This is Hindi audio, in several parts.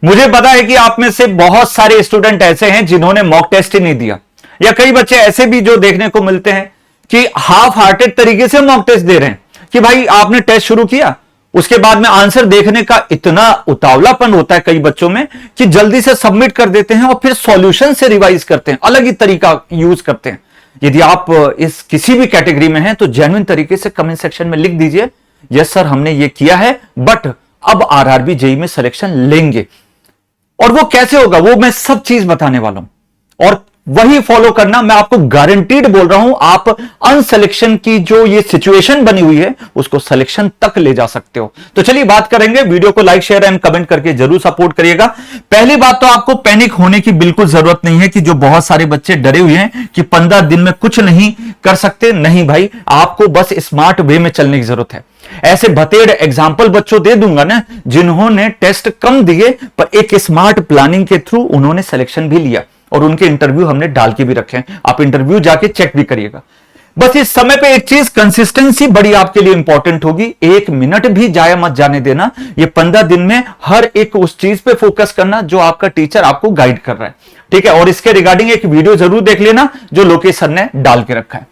मुझे पता है कि आप में से बहुत सारे स्टूडेंट ऐसे हैं जिन्होंने मॉक टेस्ट ही नहीं दिया, या कई बच्चे ऐसे भी जो देखने को मिलते हैं कि हाफ हार्टेड तरीके से मॉक टेस्ट दे रहे हैं कि भाई आपने टेस्ट शुरू किया, उसके बाद में आंसर देखने का इतना उतावलापन होता है कई बच्चों में कि जल्दी से सबमिट कर देते हैं और फिर सॉल्यूशन से रिवाइज करते हैं, अलग ही तरीका यूज करते हैं। यदि आप इस किसी भी कैटेगरी में हैं तो जेन्युइन तरीके से कमेंट सेक्शन में लिख दीजिए, यस सर हमने ये किया है, बट अब आरआरबी जेईई में सिलेक्शन लेंगे। और वो कैसे होगा वो मैं सब चीज बताने वाला हूं, और वही फॉलो करना मैं आपको गारंटीड बोल रहा हूं। आप अनसिलेक्शन की जो ये सिचुएशन बनी हुई है उसको सिलेक्शन तक ले जा सकते हो। तो चलिए बात करेंगे, वीडियो को लाइक शेयर एंड कमेंट करके जरूर सपोर्ट करिएगा। पहली बात तो आपको पैनिक होने की बिल्कुल जरूरत नहीं है कि जो बहुत सारे बच्चे डरे हुए हैं कि 15 दिन में कुछ नहीं कर सकते। नहीं भाई, आपको बस स्मार्ट वे में चलने की जरूरत है। ऐसे भतेड़ एग्जाम्पल बच्चों दे दूंगा ना जिन्होंने टेस्ट कम दिए पर एक स्मार्ट प्लानिंग के थ्रू उन्होंने सिलेक्शन भी लिया, और उनके इंटरव्यू हमने डाल के भी रखे हैं, आप इंटरव्यू जाके चेक भी करिएगा। बस इस समय पे एक चीज कंसिस्टेंसी बड़ी आपके लिए इंपॉर्टेंट होगी, 1 मिनट भी जाया मत जाने देना। ये 15 दिन में हर एक उस चीज पे फोकस करना जो आपका टीचर आपको गाइड कर रहा है, ठीक है। और इसके रिगार्डिंग एक वीडियो जरूर देख लेना जो लोकेश सर ने डाल के रखा है।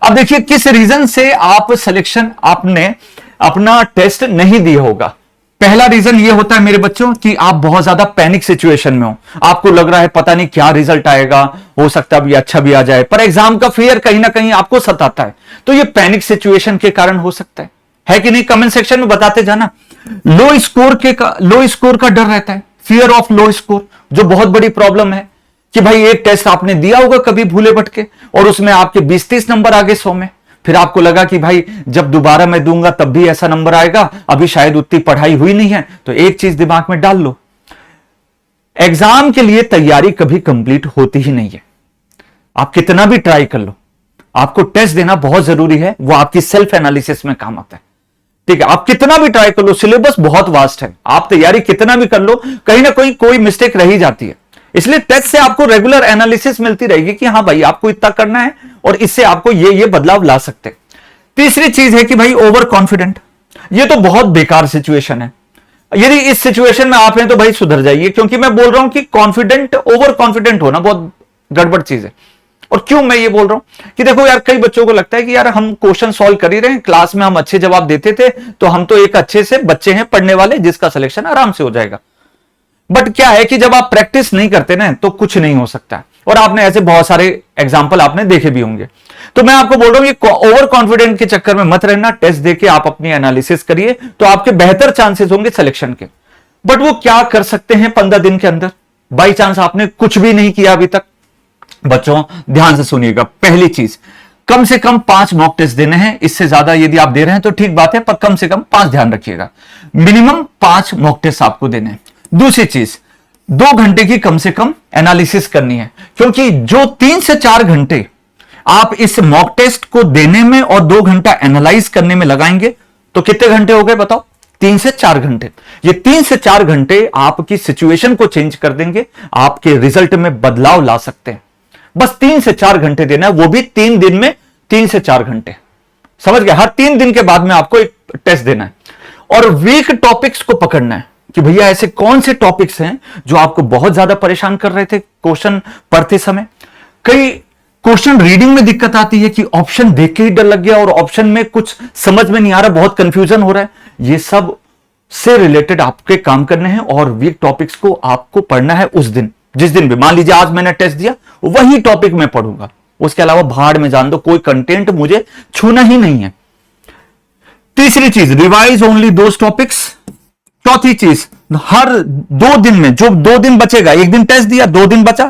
अब देखिए किस रीजन से आप सिलेक्शन आपने अपना टेस्ट नहीं दिया होगा। पहला रीजन ये होता है मेरे बच्चों कि आप बहुत ज्यादा पैनिक सिचुएशन में हो, आपको लग रहा है पता नहीं क्या रिजल्ट आएगा, हो सकता है अच्छा भी आ जाए, पर एग्जाम का फियर कहीं ना कहीं आपको सताता है। तो ये पैनिक सिचुएशन के कारण हो सकता है कि नहीं? कमेंट सेक्शन में बताते जाना। लो स्कोर का डर रहता है, फियर ऑफ लो स्कोर, जो बहुत बड़ी प्रॉब्लम है कि भाई एक टेस्ट आपने दिया होगा कभी भूले भटके और उसमें आपके 20-30 नंबर आगे 100 में, फिर आपको लगा कि भाई जब दोबारा मैं दूंगा तब भी ऐसा नंबर आएगा, अभी शायद उतनी पढ़ाई हुई नहीं है। तो एक चीज दिमाग में डाल लो, एग्जाम के लिए तैयारी कभी कंप्लीट होती ही नहीं है। आप कितना भी ट्राई कर लो, आपको टेस्ट देना बहुत जरूरी है, वो आपकी सेल्फ एनालिसिस में काम आता है, ठीक है। आप कितना भी ट्राई कर लो, सिलेबस बहुत वास्ट है, आप तैयारी कितना भी कर लो, कहीं ना कहीं कोई मिस्टेक रह ही जाती है। इसलिए टेस्ट से आपको रेगुलर एनालिसिस मिलती रहेगी कि हाँ भाई आपको इतना करना है और इससे आपको ये बदलाव ला सकते हैं। तीसरी चीज है कि भाई ओवर कॉन्फिडेंट, ये तो बहुत बेकार सिचुएशन है। यदि इस सिचुएशन में आप हैं तो भाई सुधर जाइए, क्योंकि मैं बोल रहा हूं कि कॉन्फिडेंट, ओवर कॉन्फिडेंट होना बहुत गड़बड़ चीज है। और क्यों मैं ये बोल रहा हूं कि देखो यार, कई बच्चों को लगता है कि यार हम क्वेश्चन सॉल्व कर ही रहे हैं, क्लास में हम अच्छे जवाब देते थे तो हम तो एक अच्छे से बच्चे हैं पढ़ने वाले जिसका सिलेक्शन आराम से हो जाएगा। बट क्या है कि जब आप प्रैक्टिस नहीं करते ना तो कुछ नहीं हो सकता, और आपने ऐसे बहुत सारे एग्जाम्पल आपने देखे भी होंगे। तो मैं आपको बोल रहा हूं कि ओवर कॉन्फिडेंट के चक्कर में मत रहना, टेस्ट देके आप अपनी एनालिसिस करिए तो आपके बेहतर चांसेस होंगे सिलेक्शन के। बट वो क्या कर सकते हैं 15 दिन के अंदर, बाई चांस आपने कुछ भी नहीं किया अभी तक। बच्चों ध्यान से सुनिएगा, पहली चीज कम से कम 5 मॉक टेस्ट देने हैं, इससे ज्यादा यदि आप दे रहे हैं तो ठीक बात है, पर कम से कम 5 ध्यान रखिएगा, मिनिमम 5 मॉक टेस्ट आपको देने हैं। दूसरी चीज, 2 घंटे की कम से कम एनालिसिस करनी है, क्योंकि जो 3 से 4 घंटे आप इस मॉक टेस्ट को देने में और 2 घंटा एनालाइज करने में लगाएंगे तो कितने घंटे हो गए बताओ? 3 से 4 घंटे। ये 3 से 4 घंटे आपकी सिचुएशन को चेंज कर देंगे, आपके रिजल्ट में बदलाव ला सकते हैं। बस 3 से 4 घंटे देना है, वो भी 3 दिन में 3 से 4 घंटे, समझ गए? हर 3 दिन के बाद में आपको एक टेस्ट देना है, और वीक टॉपिक्स को पकड़ना है कि भैया ऐसे कौन से टॉपिक्स हैं जो आपको बहुत ज्यादा परेशान कर रहे थे क्वेश्चन पढ़ते समय। कई क्वेश्चन रीडिंग में दिक्कत आती है कि ऑप्शन देख के ही डर लग गया और ऑप्शन में कुछ समझ में नहीं आ रहा, बहुत कंफ्यूजन हो रहा है। ये सब से रिलेटेड आपके काम करने हैं, और वीक टॉपिक्स को आपको पढ़ना है उस दिन, जिस दिन भी, मान लीजिए आज मैंने टेस्ट दिया वही टॉपिक मैं पढ़ूंगा, उसके अलावा भाड़ में जान दो, कोई कंटेंट मुझे छूना ही नहीं है। तीसरी चीज, रिवाइज ओनली दोज टॉपिक्स। चौथी चीज, हर 2 दिन में, जो 2 दिन बचेगा, एक दिन टेस्ट दिया 2 दिन बचा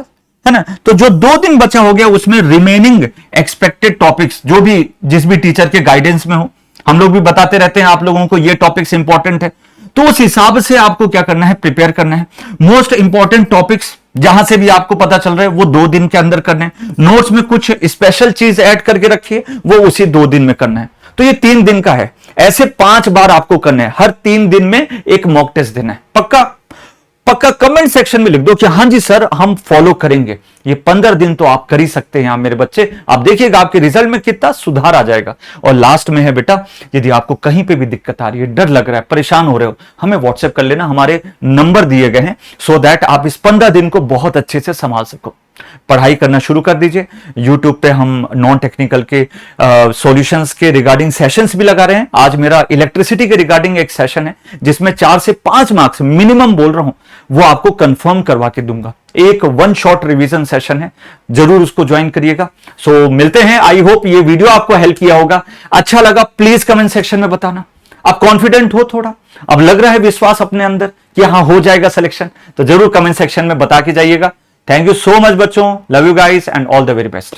है ना, तो जो 2 दिन बचा हो गया उसमें रिमेनिंग एक्सपेक्टेड टॉपिक्स जो भी जिस भी टीचर के गाइडेंस में हो, हम लोग भी बताते रहते हैं आप लोगों को ये टॉपिक्स इंपॉर्टेंट है, तो उस हिसाब से आपको क्या करना है, प्रिपेयर करना है। मोस्ट इंपॉर्टेंट टॉपिक्स जहां से भी आपको पता चल रहा है वो 2 दिन के अंदर करने हैं। नोट्स में कुछ स्पेशल चीज ऐड करके रखिए, वो उसी 2 दिन में करना है। तो ये 3 दिन का है, ऐसे 5 बार आपको करना है, हर 3 दिन में एक मॉक टेस्ट देना है, पक्का। पक्का कमेंट सेक्शन में लिख दो कि हां जी सर हम फॉलो करेंगे। ये 15 दिन तो आप कर ही सकते हैं मेरे बच्चे, आप देखिएगा आपके रिजल्ट में कितना सुधार आ जाएगा। और लास्ट में है बेटा, यदि आपको कहीं पे भी दिक्कत आ रही है, डर लग रहा है, परेशान हो रहे हो, हमें व्हाट्सएप कर लेना, हमारे नंबर दिए गए हैं, सो दैट आप इस 15 दिन को बहुत अच्छे से संभाल सको। पढ़ाई करना शुरू कर दीजिए। YouTube पे हम नॉन टेक्निकल के सॉल्यूशंस के रिगार्डिंग सेशंस भी लगा रहे हैं। आज मेरा इलेक्ट्रिसिटी के रिगार्डिंग एक सेशन है जिसमें 4 से 5 मार्क्स मिनिमम बोल रहा हूं, वो आपको कंफर्म करवा के दूंगा। एक 1 शॉट रिवीजन सेशन है, जरूर उसको ज्वाइन करिएगा। सो मिलते हैं। आई होप ये वीडियो आपको हेल्प किया होगा। अच्छा लगा प्लीज कमेंट सेक्शन में बताना। आप कॉन्फिडेंट हो थोड़ा, अब लग रहा है विश्वास अपने अंदर कि हाँ हो जाएगा सिलेक्शन, तो जरूर कमेंट सेक्शन में बता के जाइएगा। थैंक यू सो मच बच्चों, love you guys and all the very best.